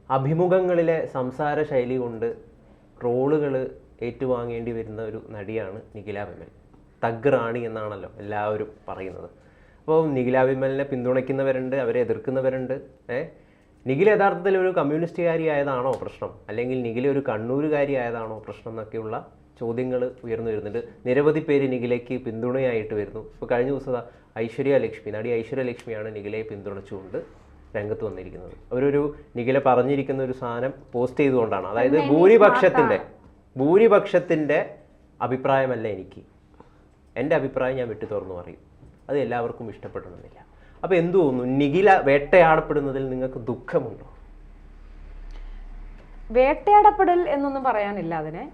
അഭിമുഖങ്ങളിലെ സംസാര ശൈലി കൊണ്ട് റോളുകൾ ഏറ്റുവാങ്ങേണ്ടി വരുന്ന ഒരു നടിയാണ് നിഖില വിമൽ. തഗ് റാണി എന്നാണല്ലോ എല്ലാവരും പറയുന്നത്. അപ്പോൾ നിഖില വിമലിനെ പിന്തുണയ്ക്കുന്നവരുണ്ട്, അവരെ എതിർക്കുന്നവരുണ്ട്. നിഖില യഥാർത്ഥത്തിൽ ഒരു കമ്മ്യൂണിസ്റ്റുകാരി ആയതാണോ പ്രശ്നം, അല്ലെങ്കിൽ നിഖില ഒരു കണ്ണൂരുകാരി ആയതാണോ പ്രശ്നം എന്നൊക്കെയുള്ള ചോദ്യങ്ങൾ ഉയർന്നു വരുന്നുണ്ട്. നിരവധി പേര് നിഖിലയ്ക്ക് പിന്തുണയായിട്ട് വരുന്നു. ഇപ്പോൾ കഴിഞ്ഞ ദിവസം നടി ഐശ്വര്യലക്ഷ്മിയാണ് നിഖിലയെ പിന്തുണച്ചുകൊണ്ട് രംഗത്ത് വന്നിരിക്കുന്നത്. അവരൊരു നിഖില പറഞ്ഞിരിക്കുന്ന ഒരു സാധനം പോസ്റ്റ് ചെയ്തുകൊണ്ടാണ്. അതായത് ഭൂരിപക്ഷത്തിൻ്റെ അഭിപ്രായമല്ല എനിക്ക്, എൻ്റെ അഭിപ്രായം ഞാൻ വിട്ടു തുറന്നു പറയും, അത് എല്ലാവർക്കും ഇഷ്ടപ്പെടണമെന്നില്ല. അപ്പോൾ എന്തു തോന്നുന്നു, നിഖില വേട്ടയാടപ്പെടുന്നതിൽ നിങ്ങൾക്ക് ദുഃഖമുണ്ടോ? വേട്ടയാടപ്പെടൽ എന്നൊന്നും പറയാനില്ല അതിനെ.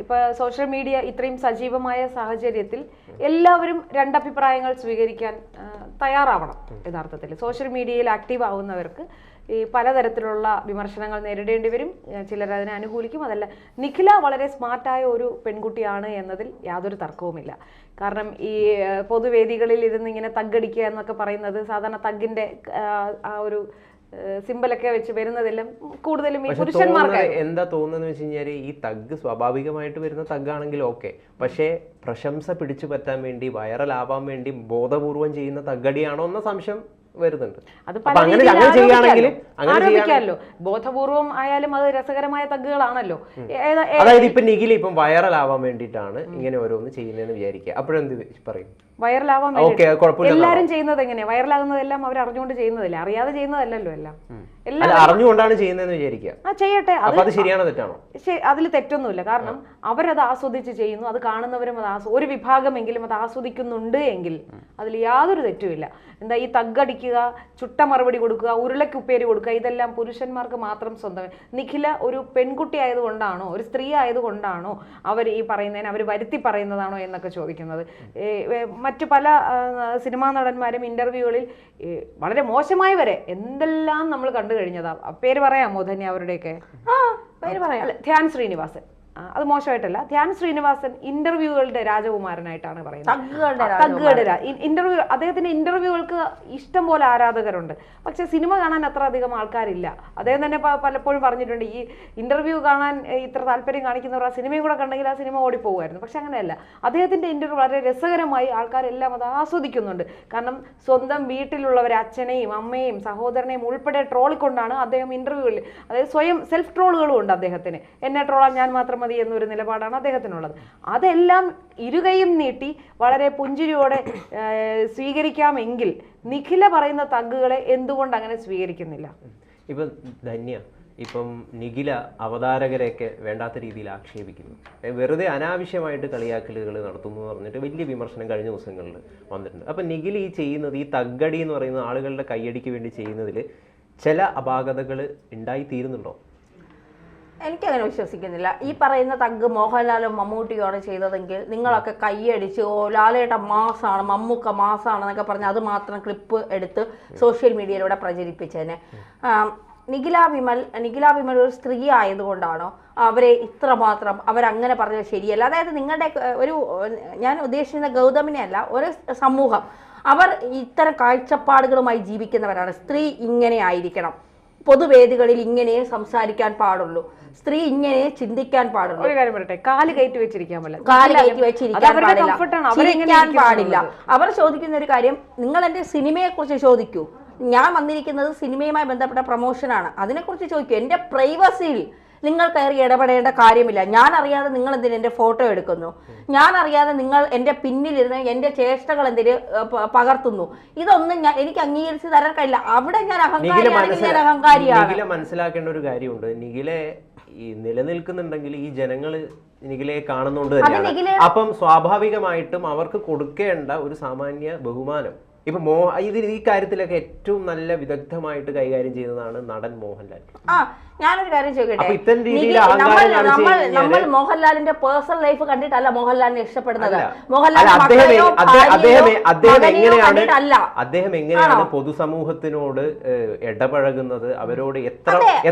ഇപ്പൊ സോഷ്യൽ മീഡിയ ഇത്രയും സജീവമായ സാഹചര്യത്തിൽ എല്ലാവരും രണ്ടഭിപ്രായങ്ങൾ സ്വീകരിക്കാൻ തയ്യാറാവണം. യഥാർത്ഥത്തിൽ സോഷ്യൽ മീഡിയയിൽ ആക്റ്റീവ് ആവുന്നവർക്ക് ഈ പലതരത്തിലുള്ള വിമർശനങ്ങൾ നേരിടേണ്ടി വരും. ചിലർ അതിനെ അനുകൂലിക്കും. അതല്ല, നിഖില വളരെ സ്മാർട്ടായ ഒരു പെൺകുട്ടിയാണ് എന്നതിൽ യാതൊരു തർക്കവുമില്ല. കാരണം ഈ പൊതുവേദികളിൽ ഇരുന്ന് ഇങ്ങനെ തഗ്ഗടിക്കുക എന്നൊക്കെ പറയുന്നത് സാധാരണ തഗ്ഗിന്റെ ആ ഒരു സിമ്പിളൊക്കെ വെച്ച് വരുന്നതെല്ലാം കൂടുതലും ഈ പുരുഷന്മാർക്ക്. എന്താ തോന്നുന്നത് വെച്ച് കഴിഞ്ഞാൽ ഈ തഗ് സ്വാഭാവികമായിട്ട് വരുന്ന തഗ്ഗാണെങ്കിൽ ഓക്കെ, പക്ഷേ പ്രശംസ പിടിച്ചു പറ്റാൻ വേണ്ടി, വൈറലാവാൻ വേണ്ടി ബോധപൂർവം ചെയ്യുന്ന തഗ്ഗടിയാണോ എന്ന സംശയം വരുന്നുണ്ട്. അത് ആരോപിക്കാമല്ലോ. ബോധപൂർവം ആയാലും അത് രസകരമായ തഗ്ഗുകളാണല്ലോ. അതായത് ഇപ്പൊ നിഖില ഇപ്പം വൈറലാവാൻ വേണ്ടിയിട്ടാണ് ഇങ്ങനെ ഓരോന്ന് ചെയ്യുന്നതെന്ന് വിചാരിക്കുക, അപ്പോഴെന്ത് പറയും? വൈറലാവാൻ എല്ലാരും ചെയ്യുന്നത് എങ്ങനെയാ? വൈറലാകുന്നതെല്ലാം അവർ അറിഞ്ഞുകൊണ്ട് ചെയ്യുന്നതല്ല, അറിയാതെ ചെയ്യുന്നതല്ലല്ലോ. എല്ലാം അറിഞ്ഞുകൊണ്ടാണ് ചെയ്യുന്നതെന്ന് വിചാരിക്കുക. ചെയ്യട്ടെ, അത് ശരിയാണോ തെറ്റാണോ? അതിൽ തെറ്റൊന്നുമില്ല. കാരണം അവരത് ആസ്വദിച്ച് ചെയ്യുന്നു, അത് കാണുന്നവരും ഒരു വിഭാഗമെങ്കിലും അത് ആസ്വദിക്കുന്നുണ്ട് എങ്കിൽ അതിൽ യാതൊരു തെറ്റുമില്ല. എന്താ ഈ തഗ്ഗടിക്കുക, ചുട്ട മറുപടി കൊടുക്കുക, ഉരുളയ്ക്ക് ഉപ്പേരി കൊടുക്കുക, ഇതെല്ലാം പുരുഷന്മാർക്ക് മാത്രം സ്വന്തം. നിഖില ഒരു പെൺകുട്ടി ആയതുകൊണ്ടാണോ, ഒരു സ്ത്രീ ആയതുകൊണ്ടാണോ അവർ ഈ പറയുന്നതിന് അവർ വരുത്തി പറയുന്നതാണോ എന്നൊക്കെ ചോദിക്കുന്നത്. മറ്റു പല സിനിമാ നടന്മാരും ഇന്റർവ്യൂകളിൽ വളരെ മോശമായി വരെ എന്തെല്ലാം നമ്മൾ കണ്ടു കഴിഞ്ഞതാ. പേര് പറയാമോ ധന്യ? അവരുടെയൊക്കെ പേര് പറയാം. ധ്യാൻ ശ്രീനിവാസൻ, അത് മോശമായിട്ടല്ല. ധ്യാൻ ശ്രീനിവാസൻ ഇന്റർവ്യൂകളുടെ രാജകുമാരനായിട്ടാണ് പറയുന്നത്. ഇന്റർവ്യൂ, അദ്ദേഹത്തിന്റെ ഇന്റർവ്യൂകൾക്ക് ഇഷ്ടം പോലെ ആരാധകരുണ്ട്. പക്ഷെ സിനിമ കാണാൻ അത്ര അധികം ആൾക്കാരില്ല. അദ്ദേഹം തന്നെ പലപ്പോഴും പറഞ്ഞിട്ടുണ്ട്, ഈ ഇന്റർവ്യൂ കാണാൻ ഇത്ര താല്പര്യം കാണിക്കുന്നവർ ആ സിനിമയും കൂടെ കണ്ടെങ്കിൽ ആ സിനിമ ഓടിപ്പോകുമായിരുന്നു. പക്ഷെ അങ്ങനെയല്ല, അദ്ദേഹത്തിന്റെ ഇന്റർവ്യൂ വളരെ രസകരമായി ആൾക്കാരെല്ലാം അത് ആസ്വദിക്കുന്നുണ്ട്. കാരണം സ്വന്തം വീട്ടിലുള്ളവരെ, അച്ഛനെയും അമ്മയെയും സഹോദരനെയും ഉൾപ്പെടെ ട്രോളിക്കൊണ്ടാണ് അദ്ദേഹം ഇന്റർവ്യൂകളിൽ, അതായത് സ്വയം സെൽഫ് ട്രോളുകളും ഉണ്ട് അദ്ദേഹത്തിന്. എന്നെ ട്രോളാൻ ഞാൻ മാത്രം മതി എന്നൊരു നിലപാടാണ് അദ്ദേഹത്തിനുള്ളത്. അതെല്ലാം ഇരുകൈയും നീട്ടി വളരെ പുഞ്ചിരിയോടെ സ്വീകരിക്കാമെങ്കിൽ നിഖില പറയുന്ന തഗ്ഗുകളെ എന്തുകൊണ്ട് അങ്ങനെ സ്വീകരിക്കുന്നില്ല? ഇപ്പം ധന്യ, ഇപ്പം നിഖില അവതാരകരെയൊക്കെ വേണ്ടാത്ത രീതിയിൽ ആക്ഷേപിക്കുന്നു, വെറുതെ അനാവശ്യമായിട്ട് കളിയാക്കലുകൾ നടത്തുന്നു എന്ന് പറഞ്ഞിട്ട് വലിയ വിമർശനം കഴിഞ്ഞ ദിവസങ്ങളിൽ വന്നിട്ടുണ്ട്. അപ്പം നിഖില ഈ ചെയ്യുന്നത്, ഈ തഗ്ഗടി എന്ന് പറയുന്ന ആളുകളുടെ കയ്യടിക്ക് വേണ്ടി ചെയ്യുന്നതിൽ ചില അപാകതകൾ ഉണ്ടായിത്തീരുന്നുണ്ടോ? എനിക്കങ്ങനെ വിശ്വസിക്കുന്നില്ല. ഈ പറയുന്ന തഗ് മോഹൻലാലും മമ്മൂട്ടിയുമാണ് ചെയ്തതെങ്കിൽ നിങ്ങളൊക്കെ കൈയടിച്ച് ഓ ലാലേട്ട മാസാണ്, മമ്മൂക്ക മാസാണെന്നൊക്കെ പറഞ്ഞ് അത് മാത്രം ക്ലിപ്പ് എടുത്ത് സോഷ്യൽ മീഡിയയിലൂടെ പ്രചരിപ്പിച്ചതിന്. നിഖില വിമൽ ഒരു സ്ത്രീ ആയതുകൊണ്ടാണോ അവരെ ഇത്രമാത്രം അവരങ്ങനെ പറഞ്ഞത് ശരിയല്ല? അതായത് നിങ്ങളുടെ ഞാൻ ഉദ്ദേശിക്കുന്ന ഗൗതമിനെ അല്ല, ഒരു സമൂഹം അവർ ഇത്തരം കാഴ്ചപ്പാടുകളുമായി ജീവിക്കുന്നവരാണ്. സ്ത്രീ ഇങ്ങനെ ആയിരിക്കണം, പൊതുവേദികളിൽ ഇങ്ങനെ സംസാരിക്കാൻ പാടുള്ളൂ, സ്ത്രീ ഇങ്ങനെ ചിന്തിക്കാൻ പാടുള്ളൂ. ഒരു കാര്യം പറയട്ടെ, കാല് കയറ്റി വെച്ചിരിക്കാൻ പാടില്ല. അവർ ചോദിക്കുന്ന ഒരു കാര്യം, നിങ്ങൾ എൻ്റെ സിനിമയെ കുറിച്ച് ചോദിക്കൂ. ഞാൻ വന്നിരിക്കുന്നത് സിനിമയുമായി ബന്ധപ്പെട്ട പ്രൊമോഷനാണ്, അതിനെക്കുറിച്ച് ചോദിക്കൂ. എൻ്റെ പ്രൈവസിയിൽ നിങ്ങൾ കയറി ഇടപെടേണ്ട കാര്യമില്ല. ഞാൻ അറിയാതെ നിങ്ങൾ എന്തിന് എൻ്റെ ഫോട്ടോ എടുക്കുന്നു, ഞാൻ അറിയാതെ നിങ്ങൾ എൻ്റെ പിന്നിലിരുന്ന് എൻ്റെ ചേഷ്ടകൾ എന്തിന് പകർത്തുന്നു, ഇതൊന്നും എനിക്ക് അംഗീകരിച്ച് തരാൻ കഴിയില്ല. അവിടെ ഞാൻ അഹങ്കാരിയാണ്. മനസ്സിലാക്കേണ്ട ഒരു കാര്യമുണ്ട്, നിഖിലെ ഈ നിലനിൽക്കുന്നുണ്ടെങ്കിൽ ഈ ജനങ്ങൾ നിഖിലയെ കാണുന്നുണ്ട് തന്നെയാണ്. അപ്പം സ്വാഭാവികമായിട്ടും അവർക്ക് കൊടുക്കേണ്ട ഒരു സാമാന്യ ബഹുമാനം, ഇപ്പൊ ഈ കാര്യത്തിലൊക്കെ ഏറ്റവും നല്ല വിദഗ്ധമായിട്ട് കൈകാര്യം ചെയ്യുന്നതാണ് നടൻ മോഹൻലാൽ. ഞാനൊരു കാര്യം ചോദിക്കട്ടെ, നമ്മൾ മോഹൻലാലിന്റെ പേഴ്സണൽ ലൈഫ് കണ്ടിട്ടല്ല മോഹൻലാലിനെ ഇഷ്ടപ്പെടുന്നത്. അദ്ദേഹം എങ്ങനെയാണ് പൊതുസമൂഹത്തിനോട് ഇടപഴകുന്നത്, അവരോട്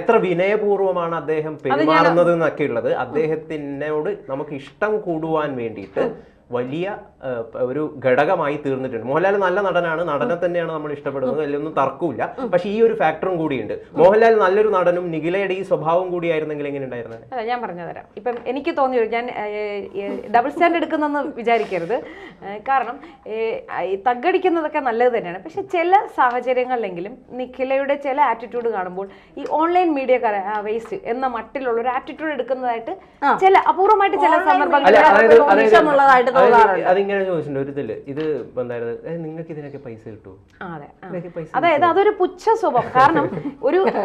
എത്ര വിനയപൂർവ്വമാണ് അദ്ദേഹം പെരുമാറുന്നത് എന്നൊക്കെ ഉള്ളത് അദ്ദേഹത്തിനോട് നമുക്ക് ഇഷ്ടം കൂടുവാൻ വേണ്ടിയിട്ട് വലിയ ഒരു ഘടകമായി തീർന്നിട്ടുണ്ട്. മോഹൻലാൽ നല്ല നടനാണ്, നടനെ തന്നെയാണ് നമ്മൾ ഇഷ്ടപ്പെടുന്നത്, അതിലൊന്നും തർക്കമില്ല. പക്ഷെ ഈ ഒരു ഫാക്ടറും കൂടിയുണ്ട്. മോഹൻലാൽ നല്ലൊരു നടനും നിഖിലയുടെ ഈ സ്വഭാവം കൂടിയായിരുന്നെങ്കിൽ എങ്ങനെ ഉണ്ടായിരുന്നത്? അല്ല, ഞാൻ പറഞ്ഞുതരാം. ഇപ്പം എനിക്ക് തോന്നിയ, ഞാൻ ഡബിൾ സ്റ്റാൻഡ് എടുക്കുന്നെന്ന് വിചാരിക്കരുത്. കാരണം ഈ തഗ്ഗടിക്കുന്നതൊക്കെ നല്ലത് തന്നെയാണ്. പക്ഷെ ചില സാഹചര്യങ്ങളിലെങ്കിലും നിഖിലയുടെ ചില ആറ്റിറ്റ്യൂഡ് കാണുമ്പോൾ ഈ ഓൺലൈൻ മീഡിയ വേസ്റ്റ് എന്ന മട്ടിലുള്ള ഒരു ആറ്റിറ്റ്യൂഡ് എടുക്കുന്നതായിട്ട് ചില അപൂർവമായിട്ട് ചില സന്ദർഭങ്ങളിൽ അതിങ്ങനെ ചോദിച്ചിട്ടുണ്ട് ഒരു ഇതില്, ഇത് എന്തായത് നിങ്ങൾക്ക് ഇതിനൊക്കെ പൈസ കിട്ടുമോ? അതായത് അതൊരു പുച്ഛ സ്വഭാവം. കാരണം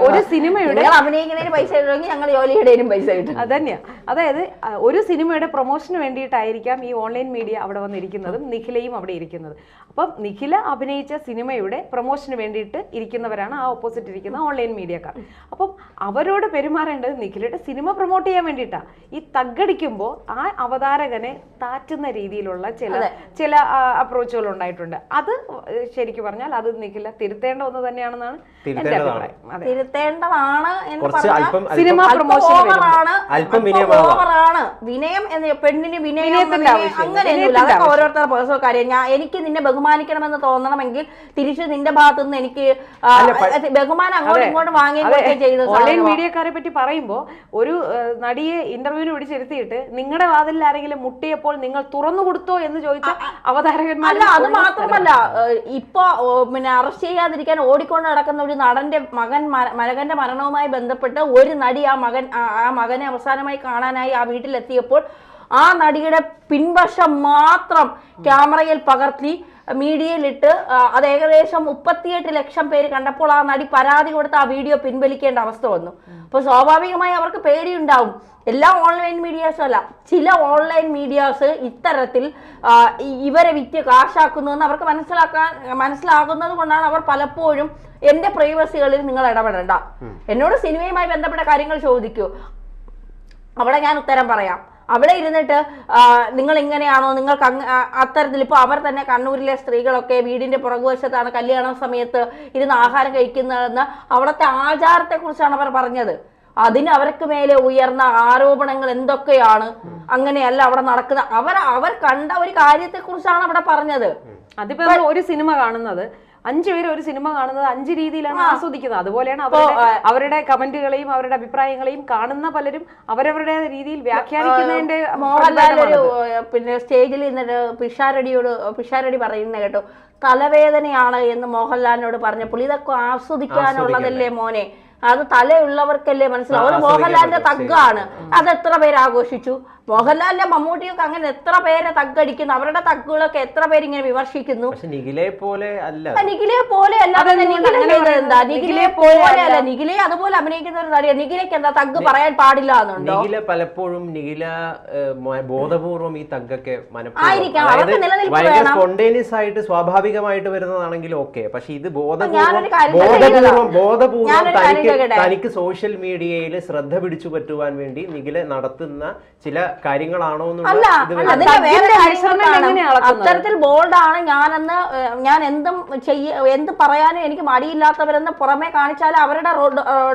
ഒരു സിനിമയുടെ അഭിനയിക്കുന്നതിന് പൈസ കിട്ടുമെങ്കിൽ ഞങ്ങൾ ജോലിയുടെയും പൈസ കിട്ടും. അതന്നെയാ. അതായത് ഒരു സിനിമയുടെ പ്രൊമോഷന് വേണ്ടിയിട്ടായിരിക്കാം ഈ ഓൺലൈൻ മീഡിയ അവിടെ വന്നിരിക്കുന്നതും നിഖിലയും അവിടെ ഇരിക്കുന്നത്. അപ്പം നിഖില അഭിനയിച്ച സിനിമയുടെ പ്രൊമോഷന് വേണ്ടിയിട്ട് ഇരിക്കുന്നവരാണ് ആ ഓപ്പോസിറ്റ് ഇരിക്കുന്ന ഓൺലൈൻ മീഡിയക്കാർ. അപ്പം അവരോട് പെരുമാറേണ്ടത് നിഖിലയുടെ സിനിമ പ്രൊമോട്ട് ചെയ്യാൻ വേണ്ടിയിട്ടാണ്. ഈ തഗ്ഗടിക്കുമ്പോൾ ആ അവതാരകനെ താറ്റുന്ന രീതിയിലുള്ള ചില അപ്രോച്ചുകൾ ഉണ്ടായിട്ടുണ്ട്. അത് ശരിക്കും പറഞ്ഞാൽ അത് നിഖില തിരുത്തേണ്ട ഒന്ന് തന്നെയാണെന്നാണ് എന്റെ അഭിപ്രായം. തിരുത്തേണ്ടതാണ് എന്ന് സിനിമ പ്രൊമോഷൻ ഓവറാണ്. വിനയം എന്ന് പെണ്ണിന് വിനയം അങ്ങനെയൊന്നുമില്ല. അതൊക്കെ ഓരോരുത്തരുടെ പേഴ്സണൽ കാര്യം. എനിക്ക് നിന്നെ ബഹുമാനിക്കണമെന്ന് തോന്നണമെങ്കിൽ തിരിച്ച് നിന്റെ ഭാഗത്തു നിന്ന് എനിക്ക് ബഹുമാനം അങ്ങോട്ടും ഇങ്ങോട്ടും വാങ്ങുകയും ചെയ്ത്. ഓൺലൈൻ മീഡിയക്കാരെ പറ്റി പറയുമ്പോൾ ഒരു നടിയെ ഇന്റർവ്യൂവിന് പിടിച്ചിരുത്തിയിട്ട് നിങ്ങളുടെ വാതിലിൽ ആരെങ്കിലും മുട്ടിയപ്പോൾ നിങ്ങൾ തുറന്നു കൊടുത്തോ എന്ന് ചോദിച്ച അവതാരകന്മാർ. അല്ല, അത് മാത്രമല്ല, ഇപ്പൊ പിന്നെ അറസ്റ്റ് ചെയ്യാതിരിക്കാൻ ഓടിക്കൊണ്ട് നടക്കുന്ന ഒരു നടന്റെ മകന്റെ മരണവുമായി ബന്ധപ്പെട്ട് ഒരു നടി ആ മകനെ അവസാനമായി കാണാനായി ആ വീട്ടിലെത്തിയപ്പോൾ ആ നടിയുടെ പിൻവശം മാത്രം ക്യാമറയിൽ പകർത്തി മീഡിയയിലിട്ട് അത് ഏകദേശം 38 ലക്ഷം പേര് കണ്ടപ്പോൾ ആ നടി പരാതി കൊടുത്ത് ആ വീഡിയോ പിൻവലിക്കേണ്ട അവസ്ഥ വന്നു. അപ്പൊ സ്വാഭാവികമായി അവർക്ക് പേടിയുണ്ടാവും. എല്ലാ ഓൺലൈൻ മീഡിയാസും അല്ല, ചില ഓൺലൈൻ മീഡിയാസ് ഇത്തരത്തിൽ ഇവരെ വിറ്റ് കാശാക്കുന്നുവെന്ന് അവർക്ക് മനസ്സിലാകുന്നത് കൊണ്ടാണ് അവർ പലപ്പോഴും എന്റെ പ്രൈവസികളിൽ നിങ്ങൾ ഇടപെടേണ്ട, എന്നോട് സിനിമയുമായി ബന്ധപ്പെട്ട കാര്യങ്ങൾ ചോദിക്കൂ, അവിടെ ഞാൻ ഉത്തരം പറയാം. അവിടെ ഇരുന്നിട്ട് നിങ്ങൾ ഇങ്ങനെയാണോ, നിങ്ങൾക്ക് അത്തരത്തിൽ ഇപ്പോൾ അവർ തന്നെ കണ്ണൂരിലെ സ്ത്രീകളൊക്കെ വീടിന്റെ പുറകുവശത്താണ് കല്യാണ സമയത്ത് ഇരുന്ന് ആഹാരം കഴിക്കുന്നതെന്ന് അവിടുത്തെ ആചാരത്തെക്കുറിച്ചാണ് അവർ പറഞ്ഞത്. അതിന് അവർക്ക് മേലെ ഉയർന്ന ആരോപണങ്ങൾ എന്തൊക്കെയാണ്, അങ്ങനെയല്ല അവിടെ നടക്കുന്ന അവർ കണ്ട ഒരു കാര്യത്തെക്കുറിച്ചാണ് അവിടെ പറഞ്ഞത്. അതിപ്പോ ഒരു സിനിമ കാണുന്നത് 5 പേര് ഒരു സിനിമ കാണുന്നത് 5 രീതിയിലാണ് ആസ്വദിക്കുന്നത്. അതുപോലെയാണ് അവരുടെ കമന്റുകളെയും അവരുടെ അഭിപ്രായങ്ങളെയും കാണുന്ന പലരും അവരവരുടെ രീതിയിൽ വ്യാഖ്യാനിക്കുന്നതിന്റെ. മോഹൻലാൽ പിന്നെ സ്റ്റേജിൽ നിന്നിട്ട് പിഷാരടി പറയുന്ന കേട്ടോ, തലവേദനയാണ് എന്ന് മോഹൻലാലിനോട് പറഞ്ഞപ്പോൾ ഇതൊക്കെ ആസ്വദിക്കാനുള്ളതല്ലേ മോനെ, അത് തലയുള്ളവർക്കല്ലേ മനസ്സിലാവും. ഒരു മോഹൻലാലിന്റെ തഗ്ഗാണ്, അത് എത്ര പേര് ആഘോഷിച്ചു. മോഹൻലാലിന്റെ മമ്മൂട്ടിയൊക്കെ അങ്ങനെ എത്ര പേരെ തഗ്ഗടിക്കുന്നു, അവരുടെ തഗ്ഗുകളൊക്കെ എത്ര പേര് ഇങ്ങനെ വിമർശിക്കുന്നു. നിഖിലയെ പോലെ അല്ല, നിഖിലയെ അതുപോലെ അഭിനയിക്കുന്ന ഒരു നടിയാണ്. നിഖിലയ്ക്ക് എന്താ തഗ്ഗ് പറയാൻ പാടില്ല എന്നുണ്ടോ? നിഖില പലപ്പോഴും ബോധപൂർവം ഈ തഗ്ഗൊക്കെ സ്പോണ്ടേനിയസ് ആയിട്ട് സ്വാഭാവികമായിട്ട് വരുന്നതാണെങ്കിലും ഓക്കെ. പക്ഷെ ഇത് ബോധപൂർവം തനിക്ക് സോഷ്യൽ മീഡിയയിൽ ശ്രദ്ധ പിടിച്ചു പറ്റുവാൻ വേണ്ടി നിഖില നടത്തുന്ന ചില കാര്യങ്ങളാണോ? അത്തരത്തിൽ ബോൾഡാണ് ഞാൻ എന്ത് പറയാനും എനിക്ക് മടിയില്ലാത്തവരെന്ന് പുറമെ കാണിച്ചാൽ അവരുടെ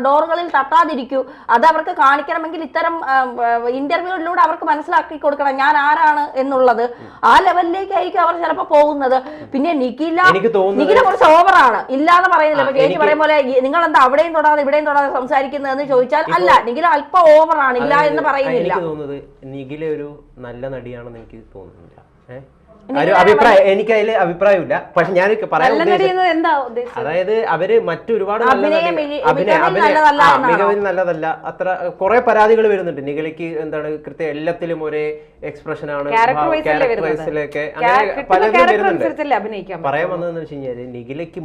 ഡോറുകളിൽ തട്ടാതിരിക്കൂ. അത് അവർക്ക് കാണിക്കണമെങ്കിൽ ഇത്തരം ഇന്റർവ്യൂകളിലൂടെ അവർക്ക് മനസ്സിലാക്കി കൊടുക്കണം ഞാൻ ആരാണ് എന്നുള്ളത്. ആ ലെവലിലേക്കായിരിക്കും അവർ ചിലപ്പോ പോകുന്നത്. പിന്നെ നിഖില കുറച്ച് ഓവറാണ്, ഇല്ലാന്ന് പറയുന്നില്ല. ഇപ്പൊ ചേച്ചി പറയും പോലെ നിങ്ങൾ എന്താ അവിടെയും തൊടാതെ ഇവിടെയും തൊടാതെ സംസാരിക്കുന്നതെന്ന് ചോദിച്ചാൽ അല്ല, നിഖില അല്പം ഓവറാണ്, ഇല്ല എന്ന് പറയുന്നില്ല. നിഖില ഒരു നല്ല നടിയാണെന്ന് എനിക്ക് തോന്നുന്നില്ല. എനിക്ക് അതിൽ അഭിപ്രായമില്ല. പക്ഷെ ഞാൻ പറയാൻ അതായത് അവര് മറ്റൊരുപാട് മികവിൽ നല്ലതല്ല, അത്ര കുറെ പരാതികൾ വരുന്നുണ്ട്. നിഖിലയ്ക്ക് എന്താണ് കൃത്യം എല്ലാത്തിലും ഒരേ എക്സ്പ്രഷൻ ആണ്, ക്യാരക്ടറൈസിലൊക്കെ അങ്ങനെ പലതും വരുന്നുണ്ട്. പറയാൻ വന്നതെന്ന് വെച്ച് കഴിഞ്ഞാല് നിഖിലയ്ക്ക്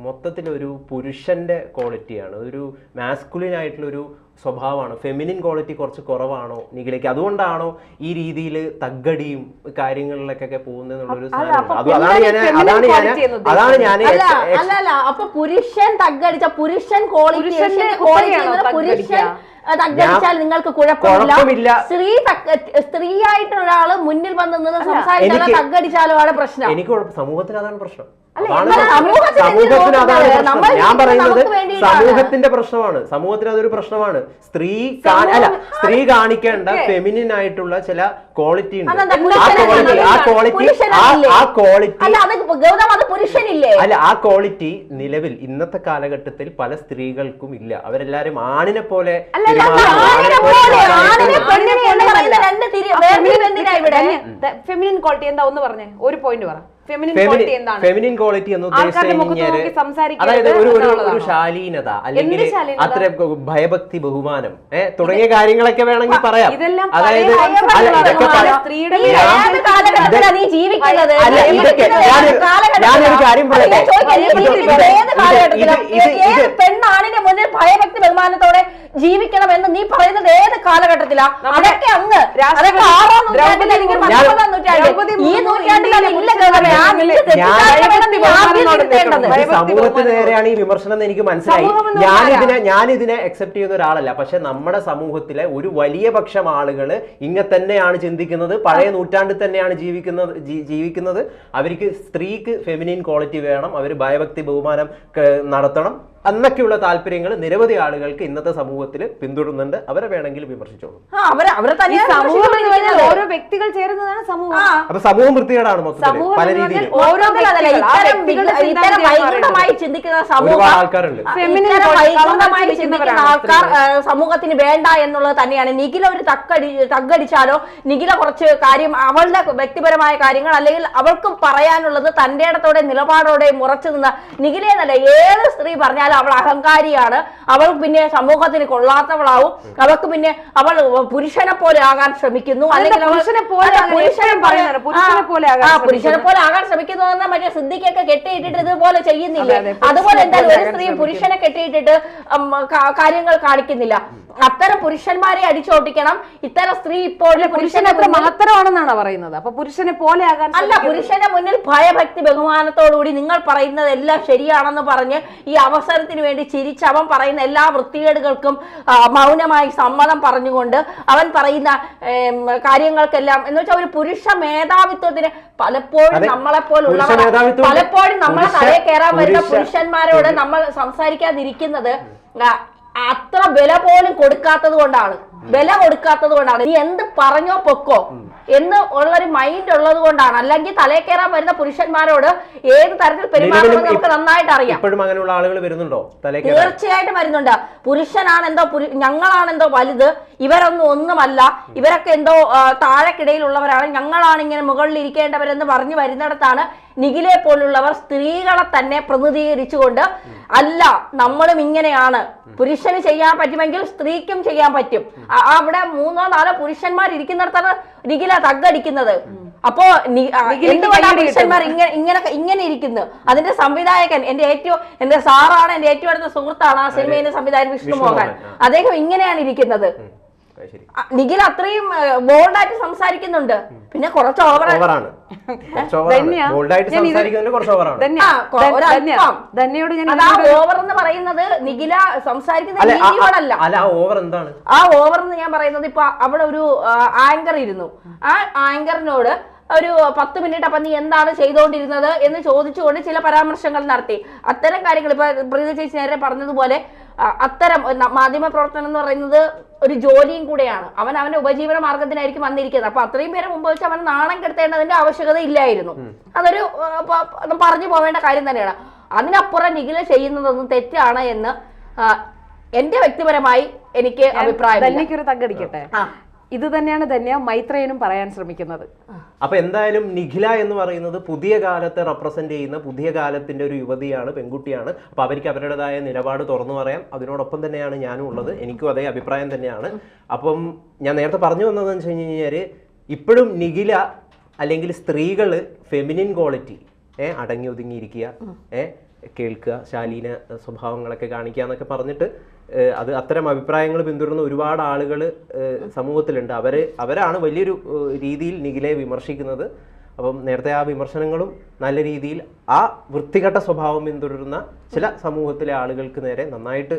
മൊത്തത്തിലൊരു പുരുഷന്റെ ക്വാളിറ്റിയാണ്, ഒരു മാസ്കുലിൻ ആയിട്ടുള്ള ഒരു സ്വഭാവമാണ്. ഫെമിനിൻ ക്വാളിറ്റി കുറച്ച് കുറവാണോ നിഖിലയ്ക്ക്? അതുകൊണ്ടാണോ ഈ രീതിയിൽ തഗ്ഗടിയും കാര്യങ്ങളിലേക്കൊക്കെ പോകുന്നതെന്നുള്ളൊരു അതാണ് ഞാൻ അപ്പൊ പുരുഷൻ തഗ്ഗടിച്ച പുരുഷൻ ക്വാളിറ്റി തഗ്ഗടിച്ചാൽ നിങ്ങൾക്ക് കുഴപ്പമില്ല. സ്ത്രീയായിട്ടുള്ള ഒരാള് മുന്നിൽ വന്ന് സംസാരിച്ചാലോ തഗ്ഗടിച്ചാലോ ആണ് പ്രശ്നം. എനിക്ക് സമൂഹത്തിൽ അതാണ് പ്രശ്നം. സമൂഹത്തിന് അതാണ് പ്രശ്നം. ഞാൻ പറയുന്നത് സമൂഹത്തിന്റെ പ്രശ്നമാണ്, സമൂഹത്തിന് അതൊരു പ്രശ്നമാണ്. സ്ത്രീ കാണിക്കേണ്ട ഫെമിനിൻ ആയിട്ടുള്ള ചില ക്വാളിറ്റി ഉണ്ട്. അല്ല, ആ ക്വാളിറ്റി നിലവിൽ ഇന്നത്തെ കാലഘട്ടത്തിൽ പല സ്ത്രീകൾക്കും ഇല്ല. അവരെല്ലാരും ആണിനെ പോലെ ഫെമിനിൻ ക്വാളിറ്റി എന്താ ഒന്ന് പറഞ്ഞേ, ഒരു പോയിന്റ് പറ. ഫെമിനിൻ ക്വാളിറ്റി എന്ന് ഉദ്ദേശിച്ചാൽ അതായത് ഒരു ശാലീനത, അല്ലെങ്കിൽ അത്ര ഭയഭക്തി, ബഹുമാനം തുടങ്ങിയ കാര്യങ്ങളൊക്കെ വേണമെങ്കിൽ പറയാം. അതായത് ഞാനൊരു കാര്യം പറയട്ടെ, പെണ്ണാണിന്റെ മുന്നിൽ ഭയഭക്തി ബഹുമാനത്തോടെ ജീവിക്കണമെന്ന് നീ പറയുന്നത് ഏത് കാലഘട്ടത്തിലാ? അതൊക്കെ അങ്ങ് അതൊക്കെ 6ാം നൂറ്റാണ്ടിൽ അല്ലെങ്കിൽ 19ാം നൂറ്റാണ്ടിൽ, ഈ നൂറ്റാണ്ടിലാണ് സമൂഹത്തിന് നേരെയാണ് ഈ വിമർശനം എന്ന് എനിക്ക് മനസ്സിലായി. ഞാനിതിനെ അക്സെപ്റ്റ് ചെയ്യുന്ന ഒരാളല്ല. പക്ഷെ നമ്മുടെ സമൂഹത്തിലെ ഒരു വലിയ പക്ഷം ആളുകൾ ഇങ്ങനെ തന്നെയാണ് ചിന്തിക്കുന്നത്, പഴയ നൂറ്റാണ്ടിൽ തന്നെയാണ് ജീവിക്കുന്നത്. അവർക്ക് സ്ത്രീക്ക് ഫെമിനിൻ ക്വാളിറ്റി വേണം, അവർ ഭയഭക്തി ബഹുമാനം നടത്തണം എന്നൊക്കെയുള്ള താല്പര്യങ്ങൾ നിരവധി ആളുകൾക്ക് ഇന്നത്തെ സമൂഹത്തിൽ പിന്തുടരുന്നുണ്ട്. അവരെ വേണമെങ്കിൽ വിമർശിച്ചോളൂ. ഓരോ വ്യക്തികൾ ചേരുന്നതാണ് സമൂഹം. അപ്പൊ സമൂഹം വൃത്തികേടാണ് മൊത്തത്തിൽ പല രീതിയിൽ. ഒരുപാട് ആൾക്കാരുണ്ട്. ആൾക്കാർ സമൂഹത്തിന് വേണ്ട എന്നുള്ളത് തന്നെയാണ്. നിഖില ഒരു തగ్గടിച്ചാലോ, നിഖില കുറച്ച് കാര്യം അവളുടെ വ്യക്തിപരമായ കാര്യങ്ങൾ അല്ലെങ്കിൽ അവൾക്ക് പറയാനുള്ളത് തന്റെ ഇടത്തോടെ നിലപാടോടെ ഉറച്ചു നിന്ന നിഖിലെന്നല്ല ഏത് സ്ത്രീ പറഞ്ഞാൽ അവൾ അഹങ്കാരിയാണ്, അവൾ പിന്നെ സമൂഹത്തിന് കൊള്ളാത്തവളാവും, അവൾക്ക് പിന്നെ അവൾ പുരുഷനെ പോലെ ആകാൻ ശ്രമിക്കുന്നു, അല്ലെങ്കിൽ പുരുഷനെ പോലെ ആകാൻ ശ്രമിക്കുന്നു എന്ന് മറ്റേ സിദ്ദിഖൊക്കെ കെട്ടിയിട്ടിട്ട് ഇതുപോലെ ചെയ്യുന്നില്ല. അതുപോലെ എന്തായാലും ഒരു സ്ത്രീ പുരുഷനെ കെട്ടിയിട്ടിട്ട് കാര്യങ്ങൾ കാണിക്കുന്നില്ല. അത്തരം പുരുഷന്മാരെ അടിച്ചോട്ടിക്കണം. ഇത്തരം സ്ത്രീ ഇപ്പോൾ പുരുഷനെ മഹത്തരമാണെന്നാണ് പറയുന്നത്. അപ്പൊ പുരുഷനെ പോലെ ആകാൻ അല്ല, പുരുഷന്റെ മുന്നിൽ ഭയഭക്തി ബഹുമാനത്തോടുകൂടി നിങ്ങൾ പറയുന്നത് എല്ലാം ശരിയാണെന്ന് പറഞ്ഞ് ഈ അവസരത്തിന് വേണ്ടി ചിരിച്ച് അവൻ പറയുന്ന എല്ലാ വൃത്തികേടുകൾക്കും മൗനമായി സമ്മതം പറഞ്ഞുകൊണ്ട് അവൻ പറയുന്ന കാര്യങ്ങൾക്കെല്ലാം എന്ന് വെച്ചാൽ ഒരു പുരുഷ മേധാവിത്വത്തിന് പലപ്പോഴും നമ്മളെപ്പോലുള്ളവർ പലപ്പോഴും നമ്മളെ തലയിൽ കയറാൻ വരുന്ന പുരുഷന്മാരോട് നമ്മൾ സംസാരിക്കാതിരിക്കുന്നത് അത്ര വില പോലും കൊടുക്കാത്തത് കൊണ്ടാണ്. നീ എന്ത് പറഞ്ഞോ പൊക്കോ എന്ന് ഉള്ളൊരു മൈൻഡ് ഉള്ളത് കൊണ്ടാണ്. അല്ലെങ്കിൽ തലയിൽ കയറാൻ വരുന്ന പുരുഷന്മാരോട് ഏത് തരത്തിൽ പെരുമാറണമെന്ന് നമുക്ക് നന്നായിട്ട് അറിയാം. അങ്ങനെയുള്ള ആളുകൾ വരുന്നുണ്ടോ? തീർച്ചയായിട്ടും വരുന്നുണ്ട്. പുരുഷനാണെന്തോ ഞങ്ങളാണെന്തോ വലുത്, ഇവരൊന്നും ഒന്നുമല്ല, ഇവരൊക്കെ എന്തോ താഴെക്കിടയിലുള്ളവരാണ്, ഞങ്ങളാണ് ഇങ്ങനെ മുകളിൽ ഇരിക്കേണ്ടവരെന്ന് പറഞ്ഞു വരുന്നിടത്താണ് നിഖിലെ പോലുള്ളവർ സ്ത്രീകളെ തന്നെ പ്രതിനിധീകരിച്ചുകൊണ്ട് അല്ല നമ്മളും ഇങ്ങനെയാണ്, പുരുഷന് ചെയ്യാൻ പറ്റുമെങ്കിൽ സ്ത്രീക്കും ചെയ്യാൻ പറ്റും. അവിടെ 3-4 പുരുഷന്മാർ ഇരിക്കുന്നിടത്താണ് നിഖില തగ్గടിക്കുന്നത്. അപ്പോ എന്തുകൊണ്ടാണ് പുരുഷന്മാർ ഇങ്ങനെ ഇരിക്കുന്നു? അതിന്റെ സംവിധായകൻ എന്റെ സാറാണ്, എന്റെ ഏറ്റവും അടുത്ത സുഹൃത്താണ് ആ സിനിമയിലെ സംവിധായകൻ വിഷ്ണു മോഹൻ. അദ്ദേഹം ഇങ്ങനെയാണ് ഇരിക്കുന്നത്. നിഖിൽ അത്രയും ബോൾഡായിട്ട് സംസാരിക്കുന്നുണ്ട്. പിന്നെ കുറച്ച് ഓവറാണ്. ഓവർ എന്ന് പറയുന്നത് നിഖില സംസാരിക്കുന്ന രീതിയോടല്ല. ആ ഓവർ എന്ന് ഞാൻ പറയുന്നത് ഇപ്പൊ അവിടെ ഒരു ആങ്കർ ഇരുന്നു. ആ ആങ്കറിനോട് ഒരു 10 മിനിറ്റ് അപ്പൊ നീ എന്താണ് ചെയ്തുകൊണ്ടിരുന്നത് എന്ന് ചോദിച്ചുകൊണ്ട് ചില പരാമർശങ്ങൾ നടത്തി. അത്തരം കാര്യങ്ങൾ ഇപ്പൊ പ്രീത ചേച്ചി നേരെ പറഞ്ഞതുപോലെ അത്തരം മാധ്യമ പ്രവർത്തനം എന്ന് പറയുന്നത് ഒരു ജോലിയും കൂടെയാണ്. അവന്റെ ഉപജീവന മാർഗത്തിനായിരിക്കും വന്നിരിക്കുന്നത്. അപ്പൊ അത്രയും പേരെ മുമ്പ് വെച്ച് അവൻ നാണം കെടുത്തേണ്ടതിന്റെ ആവശ്യകത ഇല്ലായിരുന്നു. അതൊരു പറഞ്ഞു പോവേണ്ട കാര്യം തന്നെയാണ്. അതിനപ്പുറം നിഖില ചെയ്യുന്നതൊന്നും തെറ്റാണ് എന്ന് എന്റെ വ്യക്തിപരമായി എനിക്ക് അഭിപ്രായം. ഒരു തగ్గടിക്കട്ടെ, ഇത് തന്നെയാണ് ധന്യ മൈത്രേയനും പറയാൻ ശ്രമിക്കുന്നത്. അപ്പൊ എന്തായാലും നിഖില എന്ന് പറയുന്നത് പുതിയ കാലത്തെ റെപ്രസെന്റ് ചെയ്യുന്ന പുതിയ കാലത്തിന്റെ ഒരു യുവതിയാണ്, പെൺകുട്ടിയാണ്. അപ്പൊ അവർക്ക് അവരുടേതായ നിലപാട് തുറന്നു പറയാം. അതിനോടൊപ്പം തന്നെയാണ് ഞാനും ഉള്ളത്. എനിക്കും അതേ അഭിപ്രായം തന്നെയാണ്. അപ്പം ഞാൻ നേരത്തെ പറഞ്ഞു വന്നതെന്ന് വെച്ച് കഴിഞ്ഞാല് ഇപ്പോഴും നിഖില അല്ലെങ്കിൽ സ്ത്രീകൾ ഫെമിനിൻ ക്വാളിറ്റി അടങ്ങി ഒതുങ്ങിയിരിക്കുക, കേൾക്കുക, ശാലീന സ്വഭാവങ്ങളൊക്കെ കാണിക്കുക എന്നൊക്കെ പറഞ്ഞിട്ട് അത് അത്തരം അഭിപ്രായങ്ങൾ പിന്തുടരുന്ന ഒരുപാട് ആളുകൾ സമൂഹത്തിലുണ്ട്. അവരാണ് വലിയൊരു രീതിയിൽ നിഖിലയെ വിമർശിക്കുന്നത്. അപ്പം നേരത്തെ ആ വിമർശനങ്ങളും നല്ല രീതിയിൽ ആ വൃത്തികെട്ട സ്വഭാവം പിന്തുടരുന്ന ചില സമൂഹത്തിലെ ആളുകൾക്ക് നേരെ നന്നായിട്ട്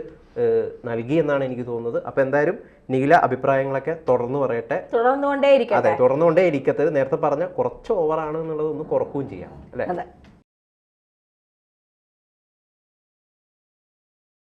നൽകി എന്നാണ് എനിക്ക് തോന്നുന്നത്. അപ്പം എന്തായാലും നിഖില അഭിപ്രായങ്ങളൊക്കെ തുറന്നു പറയട്ടെ, തുറന്നുകൊണ്ടേ ഇരിക്കട്ടെ. നേരത്തെ പറഞ്ഞ കുറച്ച് ഓവറാണ് എന്നുള്ളത് ഒന്ന് കുറക്കുകയും ചെയ്യാം അല്ലേ?